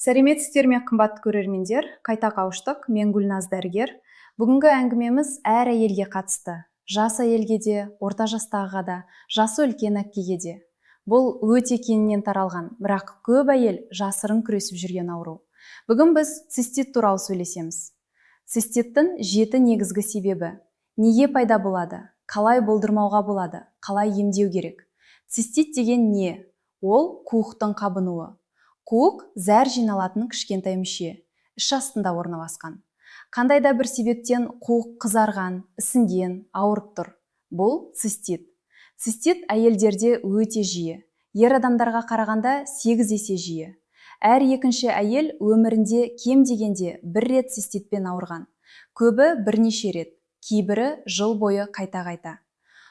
Сәлеметсіздер ме, қымбатты көрермендер? Қайта қауыштық. Мен Гүлназ дәрігер. Бүгінгі әңгімеміз әр әйелге қатысты. Жас әйелге де, орта жастағыға да, жасы үлкен әпкеге де. Бұл өте кеңінен таралған, бірақ көп әйел жасырын күресіп жүрген ауру. Бүгін біз цистит туралы сөйлесеміз. Циститтің 7 негізгі себебі. Неге пайда болады? Қалай болдырмауға болады? Қалай емдеу керек? Цистит деген не? Ол қуықтың қабынуы. Қуық зәр жиналатын кішкентай мүше, іш астында орналасқан. Қандай да бір себептен қуық қызарған, ісінген, ауырып тұр. Бұл цистит. Цистит әйелдерде өте жиі. Ер адамдарға қарағанда 8 есе жиі. Әр екінші әйел өмірінде кем дегенде 1 рет циститпен ауырған. Көбі бірнеше рет, кейбірі жыл бойы қайта-қайта.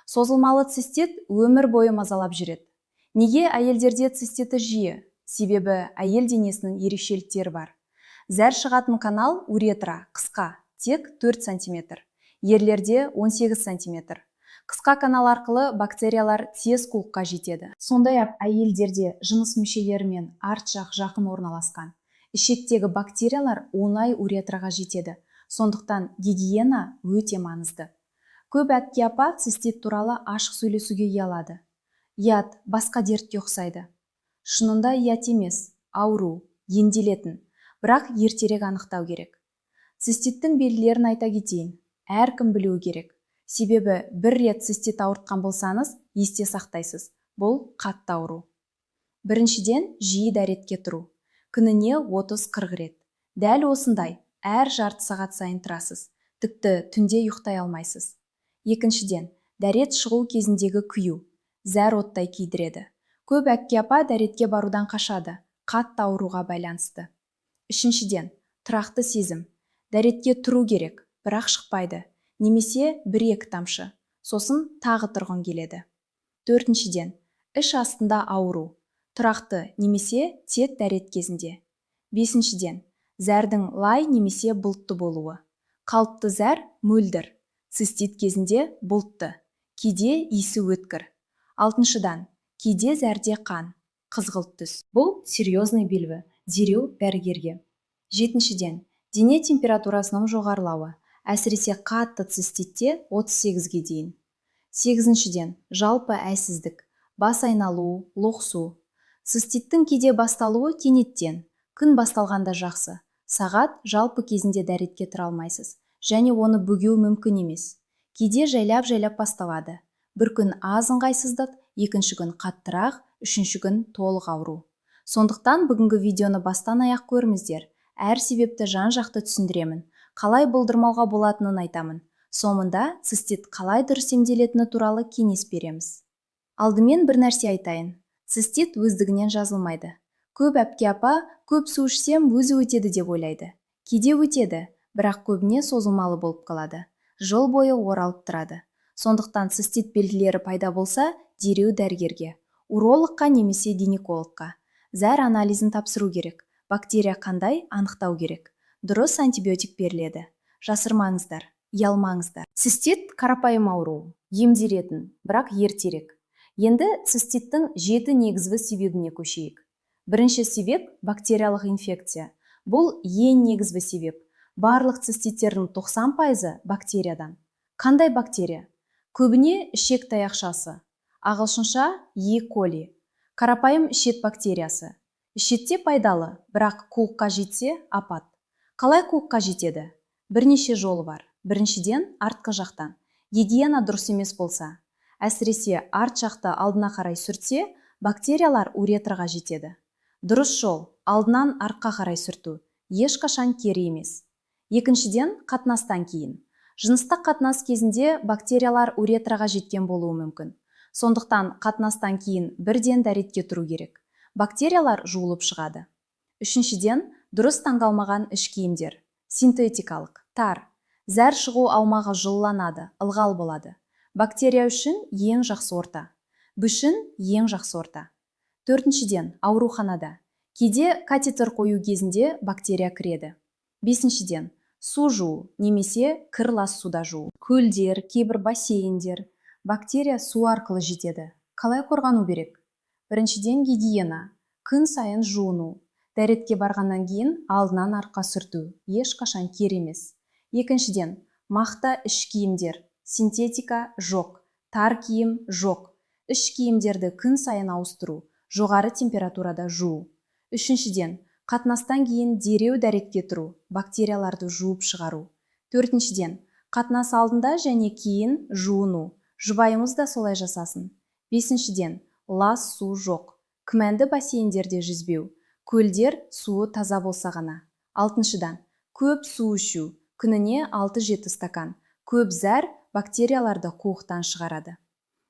Созылмалы цистит өмір бойы мазалап жүреді. Неге әйелдерде циститі жиі? Себебі әйел денесінің ерекшеліктері бар. Зәр шығатын канал уретра, қысқа, тек 4 см. Ерлерде 18 см. Қысқа канал арқылы бактериялар тез қуыққа жетеді. Сондай-ақ әйелдерде жыныс мүшелері мен арт жақ жақын орналасқан. Ішектегі бактериялар оңай уретраға жетеді. Сондықтан гигиена өте маңызды. Көп әпке апа цистит туралы ашық сөйлесуге ұялады. Ұят басқа дертке ұқсайды. Шынында ұят емес, ауру, емделетін, бірақ ертерек анықтау керек. Циститтің белгілерін айта кетейін. Әркім білуі керек. Себебі 1 рет цистит ауыртқан болсаңыз, есте сақтайсыз. Бұл қатты ауру. Біріншіден, жиі дәретке тұру. Күніне 30-40 рет. Дәл осындай, әр жарты сағат сайын тұрасыз. Тіпті түнде ұйықтай алмайсыз. Екіншіден, дәрет шығу кезіндегі күйу. Зәр оттай күйдіреді. Көп әпке апа дәретке барудан қашады, қатты ауруға байланысты. Үшіншіден, тұрақты сезім. Дәретке тұру керек, бірақ шықпайды. Немесе 1-2 тамшы. Сосын тағы тұрғын келеді. Төртіншіден, іш астында ауру. Тұрақты немесе тек дәрет кезінде. Бесіншіден, зәрдің лай немесе бұлтты болуы. Қалыпты зәр мөлдір. Цистит кезінде бұлтты. Кейде иісі өткір. Алтыншыдан, кейде зәрде қан, қызғылт түс. Бұл серьезный белгі, дереу дәрігерге. Жетіншіден, дене температурасының жоғарылауы, әсіресе қатты циститте 38-ге дейін. Сегізіншіден, жалпы әлсіздік, бас айналу, лоқсу. Циститтің кейде басталуы кенеттен, күн басталғанда жақсы. Сағат жалпы кезінде дәретке тұра алмайсыз, және оны бөгеу мүмкін емес. Кейде жайлап-жайлап басталады. Бір күн аз ыңғайсыздық, екінші күн қаттырақ, үшінші күн толық ауру. Сондықтан бүгінгі видеоны бастан аяқ көріңіздер. Әр себепті жан-жақты түсіндіремін. Қалай болдырмауға болатынын айтамын. Соңында цистит қалай дұрыс емделетіні туралы кеңес береміз. Алдымен бір нәрсе айтайын. Цистит өздігінен жазылмайды. Көп әпке апа, көп су ішсем өзі өтеді деп ойлайды. Кейде өтеді, бірақ көбіне созылмалы болып қалады. Жыл бойы оралып тұрады. Сондықтан цистит белгілері пайда болса, дереу дәрігерге, урологқа немесе гинекологқа. Зәр анализін тапсыру керек. Бактерия қандай анықтау керек. Дұрыс антибиотик беріледі. Жасырмаңыздар, ұялмаңыздар. Цистит қарапайым ауру, емделетін, бірақ ертерек. Енді циститтің 7 негізгі себебіне көшейік. Бірінші себеп бактериялық инфекция. Бұл ең негізгі себеп. Барлық циститтердің 90% бактериядан. Қандай бактерия? Көбіне ішек таяқшасы. Ағылшынша E. coli. Қарапайым ішет бактериясы. Ішетте пайдалы, бірақ қуыққа жетсе апат. Қалай қуыққа жетеді? Бірнеше жолы бар. Біріншіден, артқы жақтан. Гигиена дұрыс емес болса. Әсіресе арт жақты алдына қарай сүртсе, бактериялар уретраға жетеді. Дұрыс жол, алдынан артқа қарай сүрту. Ешқашан кері емес. Екіншіден, қатынастан кейін. Жыныстық қатынас кезінде бактериялар уретраға жеткен болуы мүмкін. Сондықтан қатынастан кейін бірден дәретке тұру керек. Бактериялар жуылып шығады. Үшіншіден, дұрыс таңдалмаған іш киімдер. Синтетикалық, тар. Зәр шығу аумағы жылыланады, ылғал болады. Бактерия үшін ең жақсы орта. Бүшін ең жақсы орта. Төртіншіден, ауруханада. Кейде катетер қою кезінде бактерия кіреді. Бесіншіден, су жуу немесе кір лас суда жуу. Көлдер, кейбір бассейндер. Бактерия су арқылы жетеді. Қалай қорғану керек? Біріншіден, гигиена. Күн сайын жуыну. Дәретке барғаннан кейін алдынан артқа сүрту ешқашан кер емес. Екіншіден, мақта іш киімдер, синтетика жоқ, тар киім жоқ. Іш киімдерді күн сайын ауыстыру, жоғары температурада жуу. Үшіншіден, қатынастан кейін дереу дәретке тұру, бактерияларды жуып шығару. Төртіншіден, қатынас алдында және кейін жуыну. Жұбайымыз да солай жасасын. Бесіншіден, лас су жоқ. Күмәнді бассейндерде жүзбеу. Көлдер суы таза болса ғана. Алтыншыдан, көп су ішу. Күніне 6-7 стакан. Көп зәр бактерияларды қуықтан шығарады.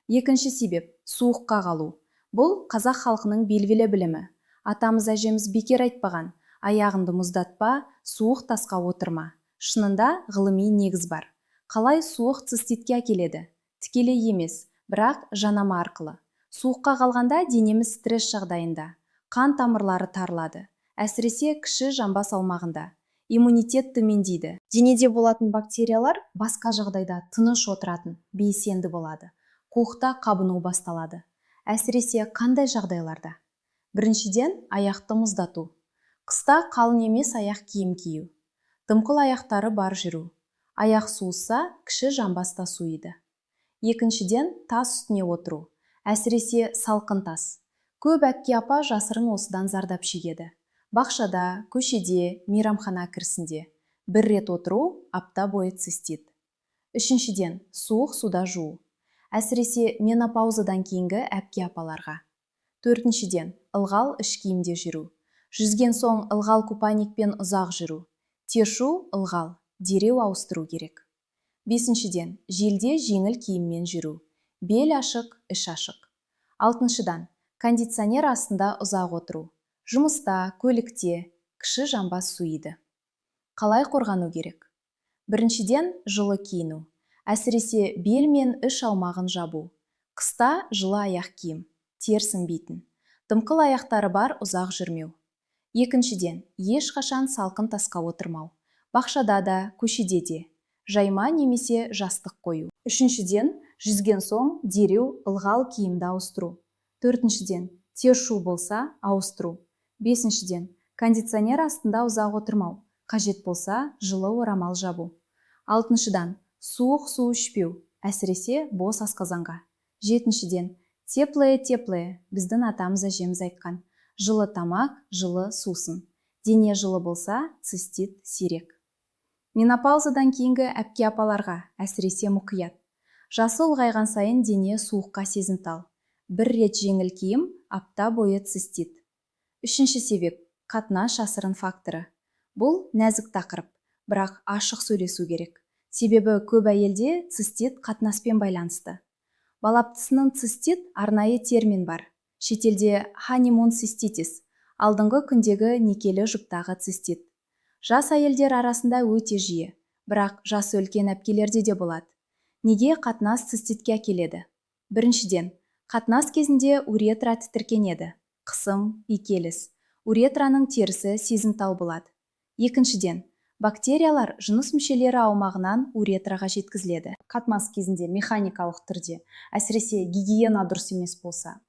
Екінші себеп, суыққа қалу. Бұл қазақ халқының белгілі білімі. Атамыз әжеміз бекер айтпаған, аяғыңды мұздатпа, суық тасқа отырма. Шынында ғылыми негіз бар. Қалай суық циститке әкеледі? Тікелей емес, бірақ жанама арқылы. Суыққа қалғанда денеміз стресс жағдайында. Қан тамырлары тарылады. Әсіресе кіші жамбас аумағында. Иммунитет төмендейді. Денеде болатын бактериялар басқа жағдайда тыныш отыратын, белсенді болады. Қуықта қабыну басталады. Әсіресе қандай жағдайларда? Біріншіден, аяқты мұздату. Қыста қалың емес аяқ киім кию. Дымқыл аяқтары бар жүру. Аяқ суыса, кіші жамбаста суиды. Екіншіден, тас үстіне отыру. Әсіресе салқын тас. Көп әпке апа жасырын осыдан зардап шегеді. Бақшада, көшеде, мейрамхана кірісінде. Бір рет отыру, апта бойы цистит. Үшіншіден, суық суда жуу. Әсіресе менопаузадан кейінгі әпке апаларға. Төртіншіден, ылғал іш киімде жүру. Жүзген соң ылғал купальникпен ұзақ жүру. Тершу, ылғал, дереу ауыстыру керек. Бесіншіден, желде жеңіл киіммен жүру. Бел ашық, іш ашық. Алтыншыдан, кондиционер астында ұзақ отыру. Жұмыста, көлікте, кіші жамбас суиды. Қалай қорғану керек? Біріншіден, жылы киіну. Әсіресе бел мен іш аумағын жабу. Қыста жылы аяқ киім, терсінбейтін. Дымқыл аяқтары бар ұзақ жүрмеу. Екіншіден, ешқашан салқын тасқа отырмау. Бақшада да, көшеде де. Жайма немесе жастық қою. Үшіншіден, жүзген соң дереу ылғал киімді ауыстыру. Төртіншіден, тершу болса ауыстыру. Бесіншіден, кондиционер астында ұзақ отырмау. Қажет болса жылы орамал жабу. Алтыншыдан, суық су ішпеу, әсіресе бос асқазанға. Жетіншіден, теплое, біздің атамыз әжеміз айтқан. Жылы тамақ, жылы сусын. Дене жылы болса, цистит сирек. Менопаузадан кейінгі әпке апаларға, әсіресе мұқият. Жасы ұлғайған сайын дене суыққа сезімтал. Бір рет жеңіл киім, апта бойы цистит. Үшінші себеп, қатынас жасырын факторы. Бұл нәзік тақырып, бірақ ашық сөйлесу керек. Себебі көп әйелде цистит қатынаспен байланысты. Балаптысының цистит арнайы термин бар. Шетелде honeymoon циститис, алдыңғы күндегі некелі жұптағы цистит. Жас әйелдер арасында өте жиі, бірақ жасы үлкен әпкелерде де болады. Неге қатынас циститке әкеледі? Біріншіден, қатынас кезінде уретра тітіркенеді. Қысым, икеліс. Уретраның терісі сезімтал болады. Екіншіден, бактериялар жыныс мүшелері аумағынан уретраға жеткізіледі. Қатынас кезінде механикалық түрде, әсіресе гигиена дұрыс емес болса.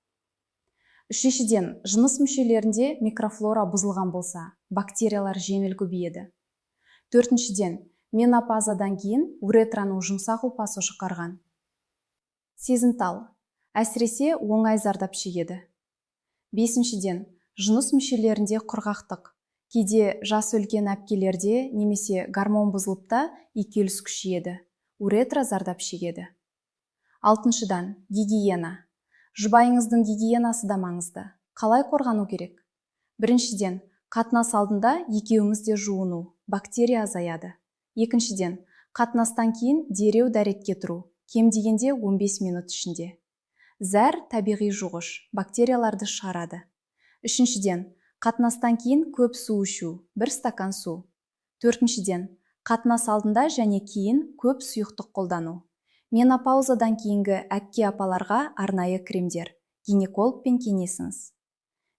Үшіншіден, жыныс мүшелерінде микрофлора бұзылған болса, бактериялар жеңіл көбейеді. Төртіншіден, менопаузадан кейін уретраның жұмсақ ұлпасы жұқарған. Сезімтал, әсіресе оңай зардап шегеді. Бесіншіден, жыныс мүшелерінде құрғақтық. Кейде жасы үлкен әпкелерде немесе гормон бұзылыпта икеліс күшейеді. Уретра зардап шегеді. Алтыншыдан, гигиена. Жұбайыңыздың гигиенасы да маңызды. Қалай қорғану керек? Біріншіден, қатынас алдында екеуіңіз де жуыну, бактерия азаяды. Екіншіден, қатынастан кейін дереу дәретке тұру, кем дегенде 15 минут ішінде. Зәр табиғи жуғыш, бактерияларды шығарады. Үшіншіден, қатынастан кейін көп су ішу, 1 стакан су. Төртіншіден, қатынас алдында және кейін көп сұйықтық қолдану. Менопаузадан кейінгі әпке апаларға арнайы кремдер, гинекологпен кеңесіңіз.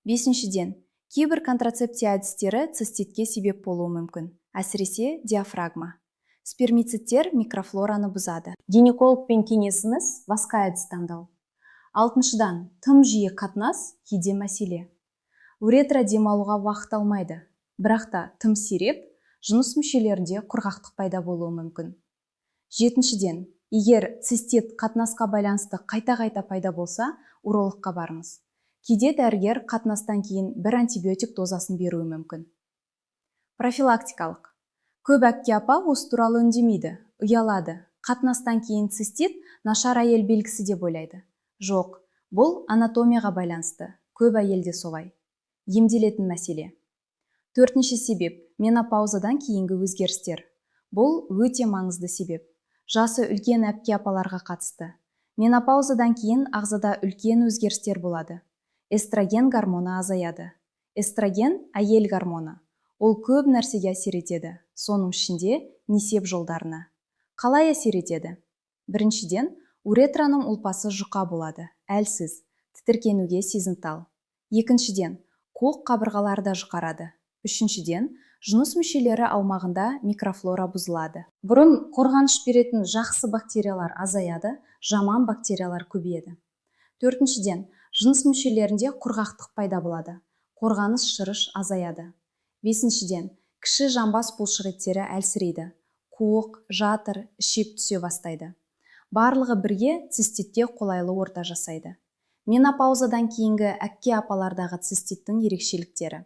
Бесіншіден, кейбір контрацепция әдістері циститке себеп болуы мүмкін, әсіресе диафрагма. Спермициттер микрофлораны бұзады. Гинекологпен кеңесіңіз, басқа әдіс таңдау. Алтыншыдан, тым жиі қатынас кейде мәселе. уретра демалуға уақыт алмайды, бірақ та тым сиреп жыныс мүшелерінде құрғақтық пайда болуы мүмкін. Жетіншіден, егер цистит қатынасқа байланысты қайта-қайта пайда болса, урологқа барыңыз. Кейде дәрігер қатынастан кейін бір антибиотик дозасын беруі мүмкін. Профилактикалық. Көп әпке апа осы туралы үндемейді, ұялады. Қатынастан кейін цистит нашар әйел белгісі деп ойлайды. Жоқ, бұл анатомияға байланысты. Көп әйелде солай. Емделетін мәселе. Төртінші себеп – менопаузадан кейінгі өзгерістер. Бұл өте маңызды себеп. Жасы үлкен әпке апаларға қатысты. Менопаузадан кейін ағзада үлкен өзгерістер болады. Эстроген гормоны азаяды. Эстроген – әйел гормоны. Ол көп нәрсеге әсер етеді, соның ішінде несеп жолдарына. Қалай әсер етеді? Біріншіден, уретраның ұлпасы жұқа болады, әлсіз, тітіркенуге сезімтал. Екіншіден, қуық қабырғалары да жұқарады. Үшіншіден, жыныс мүшелері аумағында микрофлора бұзылады. Бұрын қорғаныш беретін жақсы бактериялар азаяды, жаман бактериялар көбейеді. Төртіншіден, жыныс мүшелерінде құрғақтық пайда болады, қорғаныс шырыш азаяды. Бесіншіден, кіші жамбас бұлшықеттері әлсірейді, қуық, жатыр, ішек түсе бастайды. Барлығы бірге циститке қолайлы орта жасайды. Менопаузадан кейінгі әпке апалардағы циститтің ерекшеліктері.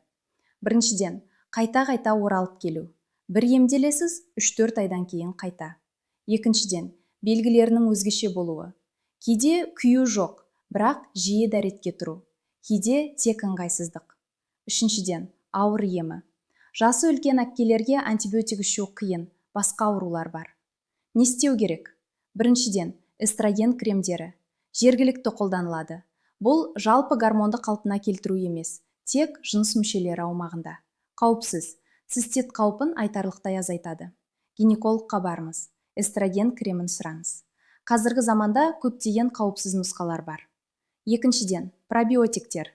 Біріншіден, қайта-қайта оралып келу. Бір емделесіз, 3-4 айдан кейін қайта. Екіншіден, белгілерінің өзгеше болуы. Кейде күйу жоқ, бірақ жиі дәретке тұру. Кейде тек ыңғайсыздық. Үшіншіден, ауыр емі. Жасы үлкен әпкелерге антибиотик ішу қиын, басқа аурулар бар. Не істеу керек? Біріншіден, эстроген кремдері. Жергілікті қолданылады. Бұл жалпы гормонды қалпына келтіру емес, тек жыныс мүшелері аумағында. Қауіпсіз. Цистит қаупін айтарлықтай азайтады. Гинекологқа барыңыз. Эстроген кремін сұраңыз. Қазіргі заманда көптеген қауіпсіз нұсқалар бар. Екіншіден, пробиотиктер.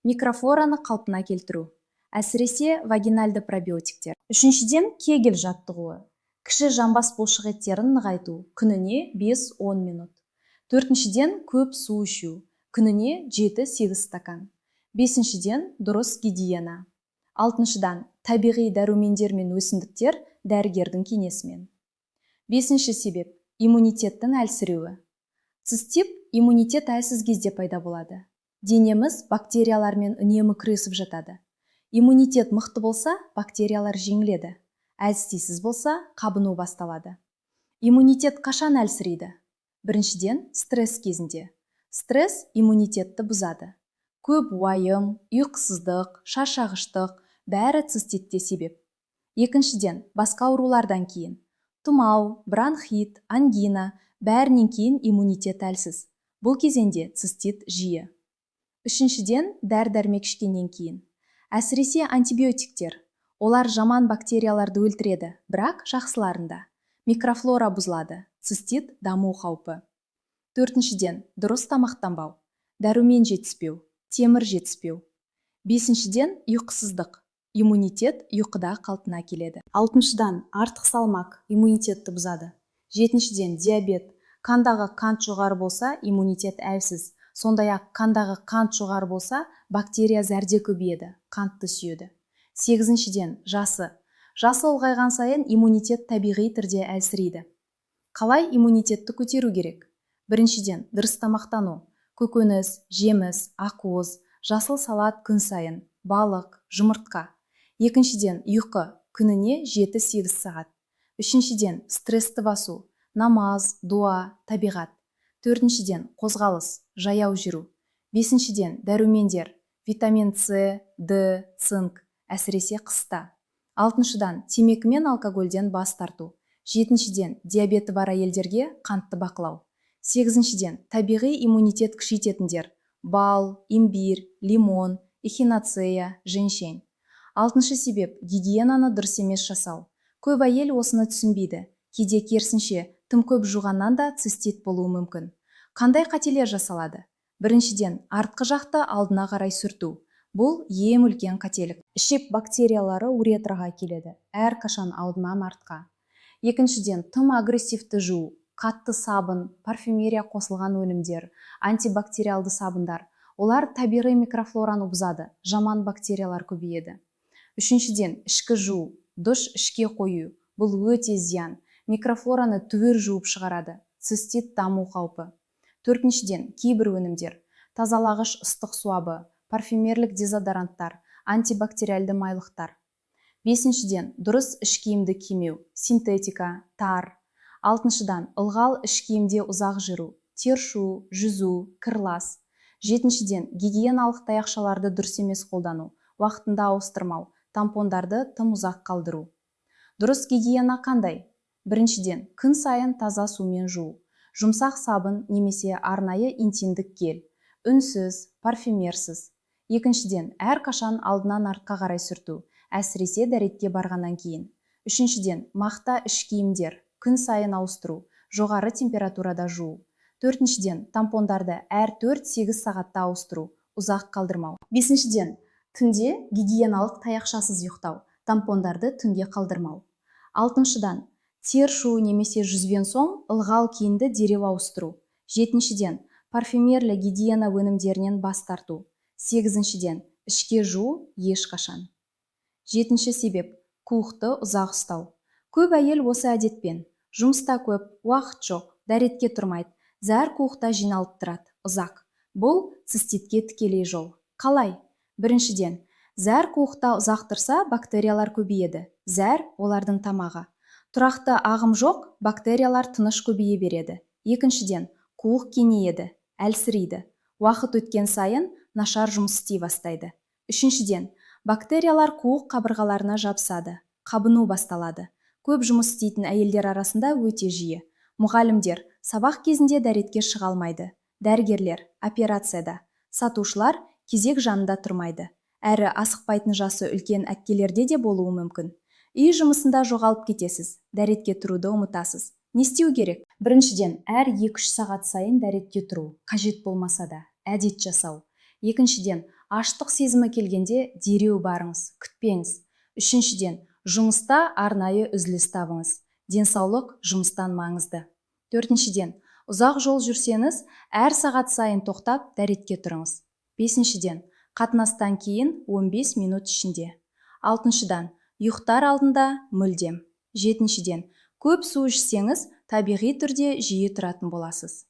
Микрофлораны қалпына келтіру. Әсіресе вагинальды пробиотиктер. Үшіншіден, кегель жаттығуы. Кіші жамбас бұлшықеттерін нығайту. Күніне 5-10 минут. Төртіншіден, көп су ішу. Күніне 7-8 стакан. Бесіншіден, дұрыс гигиена. Алтыншыдан, табиғи дәрумендер мен өсімдіктер дәрігердің кеңесімен. Бесінші себеп – иммунитеттің әлсіреуі. Цистит иммунитет әлсіз кезде пайда болады. Денеміз бактериялармен үнемі күресіп жатады. Иммунитет мықты болса, бактериялар жеңіледі. Әлсіз болса, қабыну басталады. Иммунитет қашан әлсірейді? Біріншіден, стресс кезінде. Стресс иммунитетті бұзады. Көп уайым, ұйқысыздық, шаршағыштық бәрі циститте себеп. Екіншіден, басқа аурулардан кейін. Тұмау, бронхит, ангина бәрінен кейін иммунитет әлсіз. Бұл кезеңде цистит жиі. Үшіншіден, дәрі-дәрмек ішкеннен кейін. Әсіресе антибиотиктер. Олар жаман бактерияларды өлтіреді, бірақ жақсыларында. Микрофлора бұзылады, цистит даму қаупі. Төртіншіден, дұрыс тамақтанбау. Дәрумен жетіспеу, темір жетіспеу. Бесіншіден, ұйқысыздық. Иммунитет ұйқыда қалпына келеді. Алтыншыдан, артық салмақ иммунитетті бұзады. Жетіншіден, диабет. Қандағы қант жоғары болса, иммунитет әлсіз. Сондай-ақ қандағы қант жоғары болса, бактерия зәрде көбейеді, қантты сүйеді. Сегізіншіден, жасы. Жасы ұлғайған сайын иммунитет табиғи түрде әлсірейді. Қалай иммунитетті көтеру керек? Біріншіден, дұрыс тамақтану. Көкөніс, жеміс, ақуыз, жасыл салат күн сайын, балық, жұмыртқа. Екіншіден, ұйқы, күніне 7-8 сағат. Үшіншіден, стрессті басу, намаз, дуа, табиғат. Төртіншіден, қозғалыс, жаяу жүру. Бесіншіден, дәрумендер, витамин С, Д, цинк, әсіресе қыста. Алтыншыдан, темекі мен алкогольден бас тарту. Жетіншіден, диабеті бар әйелдерге қантты бақылау. Сегізіншіден, табиғи иммунитет күшейтетіндер. Бал, имбирь, лимон, эхиноцея, женьшень. Алтыншы себеп – гигиенаны дұрыс емес жасау. Көп әйел осыны түсінбейді. Кейде керісінше, тым көп жуғаннан да цистит болуы мүмкін. Қандай қателер жасалады? Біріншіден, артқы жақты алдына қарай сүрту. Бұл ең үлкен қателік. Ішек бактериялары уретраға келеді. Әрқашан алдынан артқа. Екіншіден, тым агрессивті жуу. Қатты сабын, парфюмерия қосылған өнімдер, антибактериалды сабындар. Олар табиғи микрофлораны бұзады, жаман бактериялар көбейеді. Үшіншіден, ішкі жуу, душ ішке қою. Бұл өте зиян. Микрофлораны түгел жуып шығарады. Цистит даму қаупі. Төртіншіден, кейбір өнімдер. Тазалағыш ыстық суабы, парфюмерлік дезодоранттар, антибактериалды майлықтар. Бесіншіден, дұрыс іш киімді кимеу, синтетика, тар. Алтыншыдан, ылғал іш киімде ұзақ жүру, тершу, жүзу, кірлас. Жетіншіден, гигиеналық таяқшаларды дұрыс емес қолдану, уақытында ауыстырмау, тампондарды тым ұзақ қалдыру. Дұрыс гигиена қандай? Біріншіден, күн сайын таза сумен жуу, жұмсақ сабын немесе арнайы интимдік гель, үнсіз, парфюмерсіз. Екіншіден, әрқашан алдынан артқа қарай сүрту, әсіресе дәретке барғаннан кейін. Үшіншіден, мақта іш киімдер, күн сайын ауыстыру, жоғары температурада жуу. Төртіншіден, тампондарды әр 4-8 сағатта ауыстыру, ұзақ қалдырмау. Бесіншіден, түнде гигиеналық таяқшасыз ұйықтау, тампондарды түнге қалдырмау. Алтыншыдан, тер шу немесе жүзбен соң ылғал киімді дереу ауыстыру. Жетіншіден, парфюмерлі гигиена өнімдерінен бас тарту. Сегізіншіден, ішке жуу ешқашан. Жетінші себеп, қуықты ұзақ ұстау. Көп әйел осы әдетпен, жұмыста көп, уақыт жоқ, дәретке тұрмайды, зәр қуықта жиналып тұрады, ұзақ. Бұл циститке тікелей жол. Қалай? Біріншіден, зәр қуықта ұзақ тұрса, бактериялар көбейеді. Зәр олардың тамағы. Тұрақты ағым жоқ, бактериялар тыныш көбейе береді. Екіншіден, қуық кеңейеді, әлсірейді. Уақыт өткен сайын нашар жұмыс істей бастайды. Үшіншіден, бактериялар қуық қабырғаларына жабысады, қабыну басталады. Көп жұмыс істейтін әйелдер арасында өте жиі. Мұғалімдер сабақ кезінде дәретке шыға алмайды. Дәрігерлер операцияда. Сатушылар кезек жанында тұрмайды. Әрі асықпайтын жасы үлкен әккелерде де болуы мүмкін. Үй жұмысында жоғалып кетесіз, дәретке тұруды ұмытасыз. Не істеу керек? Біріншіден, әр 2-3 сағат сайын дәретке тұру, қажет болмаса да, әдет жасау. Екіншіден, аштық сезімі келгенде дереу барыңыз, күтпеңіз. Үшіншіден, жұмыста арнайы үзіліс табыңыз. Денсаулық жұмыстан маңызды. Төртіншіден, ұзақ жол жүрсеңіз, әр сағат сайын тоқтап дәретке тұрыңыз. Бесіншіден, қатынастан кейін 15 минут ішінде. Алтыншыдан, ұйықтар алдында мүлдем. Жетіншіден, көп су ішсеңіз, табиғи түрде жиі тұратын боласыз.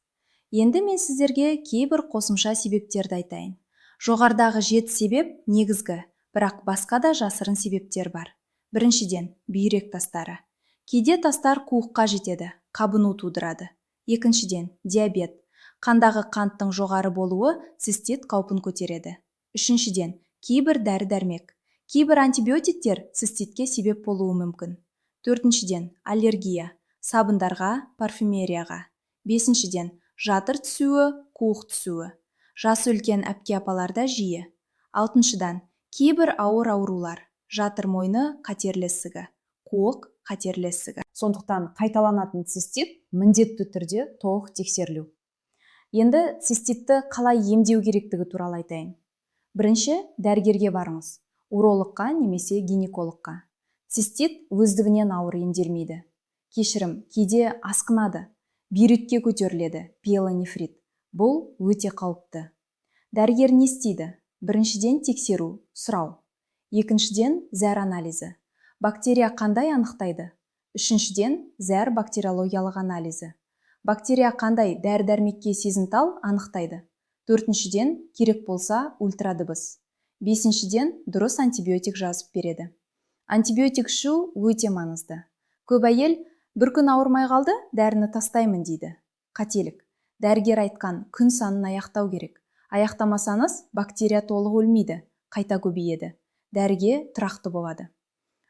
Енді мен сіздерге кейбір қосымша себептерді айтайын. Жоғарыдағы 7 себеп негізгі, бірақ басқа да жасырын себептер бар. Біріншіден, бүйрек тастары. Кейде тастар қуыққа жетеді, қабыну тудырады. Екіншіден, диабет. Қандағы қанттың жоғары болуы цистит қаупін көтереді. Үшіншіден, кейбір дәрі-дәрмек. Кейбір антибиотиктер циститке себеп болуы мүмкін. Төртіншіден, аллергия. Сабындарға, парфюмерияға. Бесіншіден, жатыр түсуі, қуық түсуі. Жасы үлкен әпке-апаларда жиі. Алтыншыдан, кейбір ауыр аурулар. Жатыр мойны қатерлі ісігі, қуық қатерлі ісігі. Сондықтан қайталанатын цистит міндетті түрде толық тексерілу. Енді циститті қалай емдеу керектігі туралы айтайын. Бірінші, дәрігерге барыңыз. Урологқа немесе гинекологқа. Цистит өздігінен ауыр емделмейді. Кешірім, кейде асқынады, бүйрекке көтеріледі, пиелонефрит. Бұл өте қауіпті. Дәрігер не істейді? Біріншіден, тексеру, сұрау. Екіншіден, зәр анализі. Бактерия қандай анықтайды? Үшіншіден, зәр бактериологиялық анализі. Бактерия қандай дәрі-дәрмекке сезімтал анықтайды? Төртіншіден, керек болса ультрадыбыс. Бесіншіден, дұрыс антибиотик жазып береді. Антибиотик ішу өте маңызды. Көп әйел бір күн ауырмай қалды, дәріні тастаймын дейді. Қателік. Дәрігер айтқан күн санын аяқтау керек. Аяқтамасаңыз, бактерия толық өлмейді, қайта көбейеді. Дәріге тұрақты болады.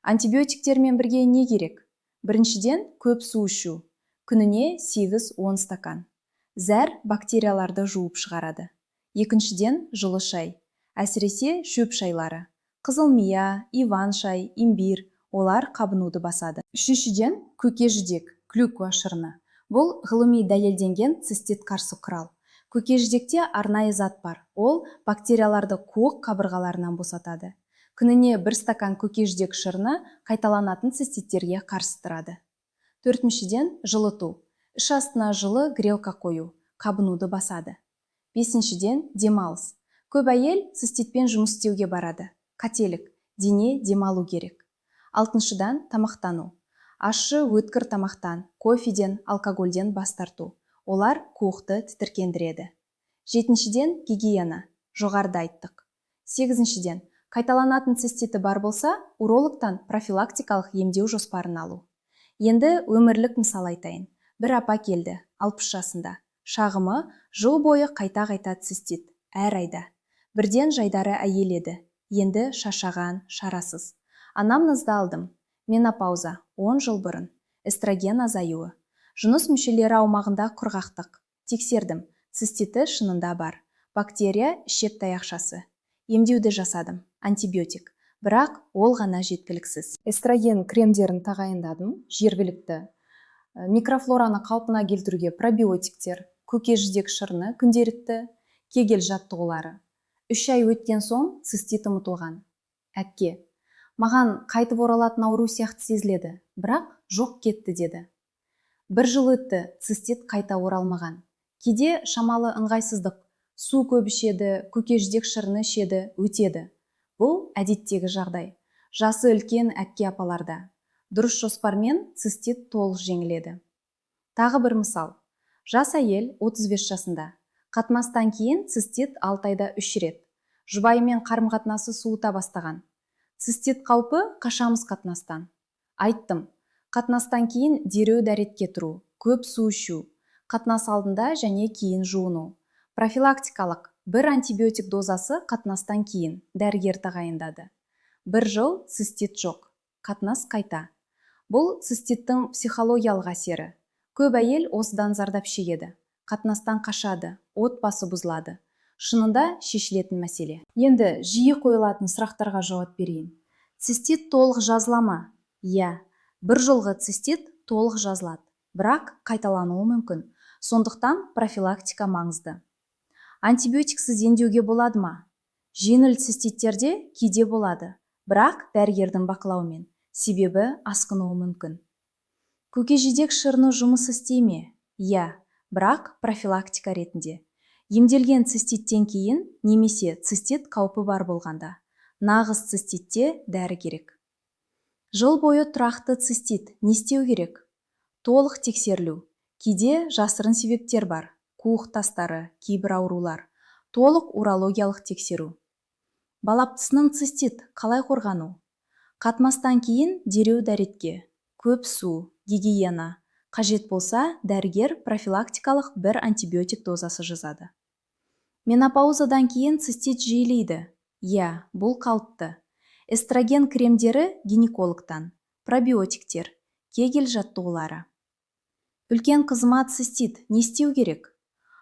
Антибиотиктермен бірге не керек? Біріншіден, көп су ішу. Күніне 8-10 стакан. Зәр бактерияларды жуып шығарады. Екіншіден, жылы шай. Әсіресе шөп шайлары. Қызылмия, иван шай, имбир, олар қабынуды басады. Үшіншіден, көкежидек, клюква шырыны. Бұл ғылыми дәлелденген цистит қарсы құрал. Көкежидекте арнайы зат бар. Ол бактерияларды қуық қабырғаларынан босатады. Күніне 1 стакан көкежидек шырыны қайталанатын циститтерге қарсы тұрады. Төртіншіден, жылыту. Іш астына жылы грелка қою, қабынуды басады. Бесіншіден, демалыс. Көп әйел циститпен жұмыс істеуге барады. Қателік, дене демалу керек. 6-шыдан тамақтану. Ащы өткір тамақтан, кофеден, алкогольден бас тарту. Олар қуықты тітіркендіреді. 7-шіден гигиена, жоғарыда айттық. 8-шіден қайталанатын циститі бар болса, урологтан профилактикалық емдеу жоспарын алу. Енді өмірлік мысал айтайын. Бір апа келді, 60 жасында. Шағымы жыл бойы қайта-қайта цистит, әр айда. Бірден жайдары әйел еді. Енді шашаған, шарасыз. Анамнезді алдым. Менопауза 10 жыл бұрын. Эстроген азаюы. Жыныс мүшелері аумағында құрғақтық. Тексердім. Циститі шынында бар. Бактерия ішек таяқшасы. Емдеуді жасадым. Антибиотик. Бірақ ол ғана жеткіліксіз. Эстроген кремдерін тағайындадым. Жергілікті. Микрофлораны қалпына келтіруге пробиотиктер, көкежидек шырыны күнделікті, кегел жаттығулары. 3 ай өткен соң цистит ұмытылған. Әкке, маған қайтып оралатын ауру сияқты сезіледі, бірақ жоқ кетті деді. 1 жыл өтті, цистит қайта оралмаған. Кейде шамалы ыңғайсыздық, су көп ішеді, көкежидек шырыны ішеді, өтеді. Бұл әдеттегі жағдай. Жасы үлкен әкке апаларда. Дұрыс жоспармен цистит толық жеңіледі. Тағы бір мысал. Жас әйел 35 жасында. Қатынастан кейін цистит 6 айда 3 рет. Жұбайымен қарым-қатынасы суыта бастаған. Цистит қаупі қашамыз қатынастан. Айттым, қатынастан кейін дереу дәретке тұру, көп су ішу, қатынас алдында және кейін жуыну. Профилактикалық 1 антибиотик дозасы қатынастан кейін дәрігер тағайындады. 1 жыл цистит жоқ, қатынас қайта. Бұл циститтің психологиялық әсері. Көп әйел осыдан зардап шегеді. Қатынастан қашады, отбасы бұзылады. Шынында шешілетін мәселе. Енді жиі қойылатын сұрақтарға жауап берейін. Цистит толық жазыла ма? Иә, 1 жылғы цистит толық жазылады, бірақ қайталануы мүмкін. Сондықтан профилактика маңызды. Антибиотиксіз емдеуге болады ма? Жеңіл циститтерде кейде болады, бірақ дәрігердің бақылауымен. Себебі асқынуы мүмкін. Көкежидек шырыны жұмыс істей ме? Иә, бірақ профилактика ретінде. Емделген циститтен кейін немесе цистит қаупі бар болғанда. Нағыз циститте дәрі керек. Жыл бойы тұрақты цистит не істеу керек? Толық тексерілу. Кейде жасырын себептер бар. Қуық тастары, кейбір аурулар. Толық урологиялық тексеру. Балаптысының цистит қалай қорғану? Қатмастан кейін дереу дәретке. Көп су, гигиена. Қажет болса, дәрігер профилактикалық 1 антибиотик дозасы жазады. Менопаузадан кейін цистит жиілейді. Иә, бұл қалыпты. Эстроген кремдері гинекологтан. Пробиотиктер, кегел жаттығулары. Үлкен қызыма цистит не істеу керек?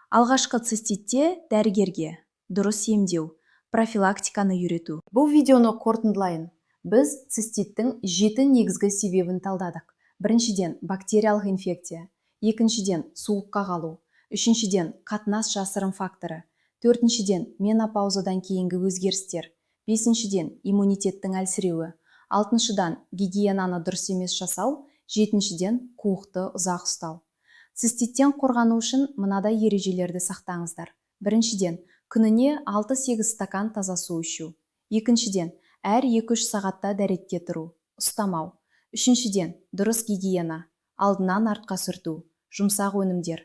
Алғашқы циститте дәрігерге. Дұрыс емдеу, профилактиканы үйрету. Бұл видеоны қорытындылайын. Біз циститтің 7 негізгі себебін талдадық. 1-шіден бактериялық инфекция, 2-шіден суыққа қалу, 3-шіден қатынас жасырын факторы, 4-шіден менопаузадан кейінгі өзгерістер, 5-шіден иммунитеттің әлсіреуі, 6-шыдан гигиенаны дұрыс емес жасау, 7-шіден қуықты ұзақ ұстау. Циститтен қорғану үшін мынадай ережелерді сақтаңыздар. 1-шіден күніне 6-8 стакан таза су ішу. 2-шіден әр 2-3 сағатта дәретке тұру, ұстамау. 3-шіден дұрыс гигиена, алдынан артқа сүрту, жұмсақ өнімдер.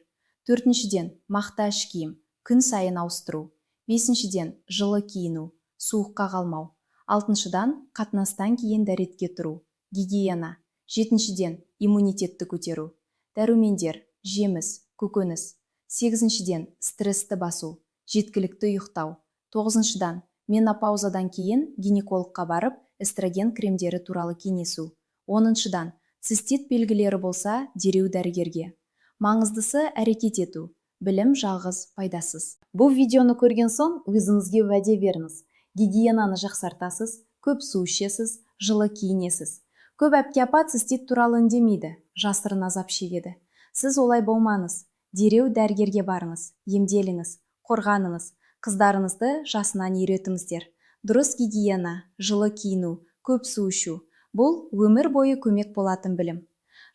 4-шіден мақта іш киім, күн сайын ауыстыру. 5-шіден жылы киіну, суыққа қалмау. 6-шыдан қатынастан кейін дәретке тұру, гигиена. 7-шіден иммунитетті көтеру, дәрумендер, жеміс, көкөніс. 8-шіден стрессті басу, жеткілікті ұйықтау. 9-шыдан менопаузадан кейін гинекологқа барып эстроген кремдері туралы кеңесу. 10-шыдан цистит белгілері болса дереу дәрігерге. Маңыздысы әрекет ету. Білім жалғыз пайдасыз. Бұл видеоны көрген соң өзіңізге уәде беріңіз. Гигиенаны жақсартасыз, көп су ішесіз, жылы киінесіз. Көп әпке апа цистит туралы үндемейді, жасырын азап шегеді. Сіз олай болмаңыз. Дереу дәрігерге барыңыз, емделіңіз, қорғаныңыз. Қыздарыңызды жасынан үйретіңіздер. Дұрыс гигиена, жылы киіну, көп су ішу. Бұл өмір бойы көмек болатын білім.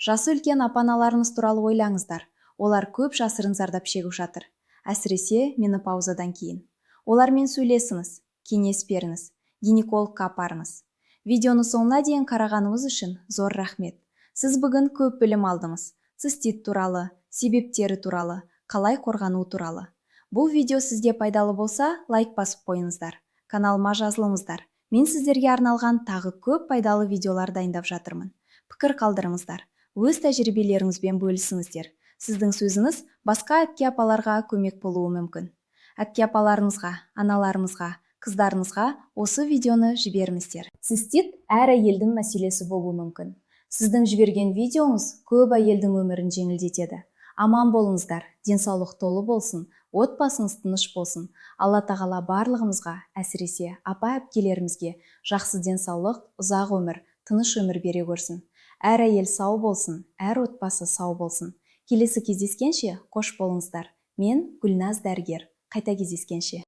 Жасы үлкен ата-аналарыңыз туралы ойлаңыздар. Олар көп жасырын зардап шегіп жатыр. Әсіресе менопаузадан кейін. Олармен сөйлесіңіз, кеңес беріңіз, гинекологқа апарыңыз. Видеоны соңына дейін қарағаныңыз үшін зор рахмет. Сіз бүгін көп білім алдыңыз. Цистит туралы, себептері туралы, қалай қорғану туралы. Бұл видео сізге пайдалы болса, лайк басып қойыңыздар. Каналыма жазылыңыздар. Мен сіздерге арналған тағы көп пайдалы видеолар дайындап жатырмын. Пікір қалдырыңыздар. Өз тәжірибелеріңізбен бөлісіңіздер. Сіздің сөзіңіз басқа әпке-апаларға көмек болуы мүмкін. Әпке-апаларыңызға, аналарыңызға, қыздарыңызға осы видеоны жіберіңіздер. Цистит әр әйелдің мәселесі болуы мүмкін. Сіздің жіберген видеоңыз көп әйелдің өмірін жеңілдетеді. Аман болыңыздар, денсаулық толы болсын, отбасыңыз тыныш болсын. Алла тағала барлығымызға, әсіресе апа-әпкелерімізге жақсы денсаулық, ұзақ өмір, тыныш өмір бере көрсін. Әр әйел сау болсын, әр отбасы сау болсын. Келесі кездескенше қош болыңыздар. Мен Гүлназ дәрігер. Қайта кездескенше.